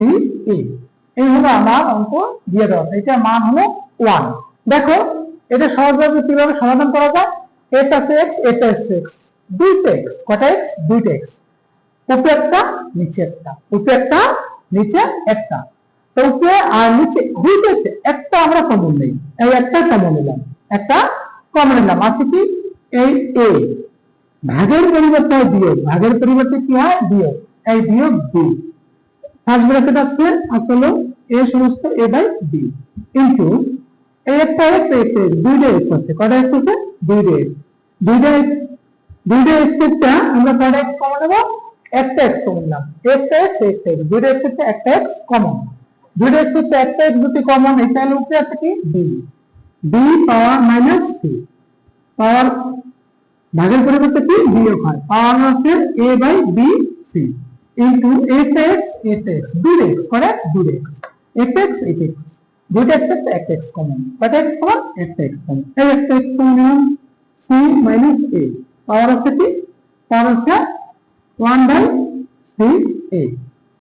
C এ। এই হলো আমার অঙ্ক দিয়ে দেওয়া, এটা মান হলো 1। দেখো এটা সহজভাবে কিভাবে সমাধান করা যায়। এটা আছে x, এটা আছে x, দুইটা x, কটা x, দুইটা x, উপরে একটা নিচে একটা, উপরে একটা নিচে একটা, তো উপরে আর নিচে দুইটা আছে, একটা আমরা কমন নেই, এই একটা কমন নিলাম, একটা কমন নিলাম, আছে কি এই a, ভাগের পরিবর্তে হয় বিয়োগ, ভাগের পরিবর্তে কি হয় বিয়োগ, এই বিয়োগ b, ফার্স্ট ব্র্যাকেট আছে আসলে a সমস্ত a বাই b ইনটু এই একটা x, একটা দুইটা x আছে, কটা x আছে, দুইটা x, দুইটা x একটা আমরা কটা x কমন নেব, একটা x কমন নিলাম, একটা x একটা x, দুইটা x একটা, একটা x কমন, দুইটা x একটা, একটা x দুটি কমন, এটা হলো উপরে আছে কি b, b power minus c, power ভাগের পরিবর্তে কি বিয়োগ হয়, পাওয়ার আছে a by b c into একটা x একটা x, দুইটা x করে দুইটা x, একটা x একটা x, দুইটা x একটা x কমন, কয়টা x কমন, একটা x কমন, এই একটা x কমন নিলাম, c মাইনাস a, পাওয়ার আছে কি, পাওয়ার আছে 1 বাই c a।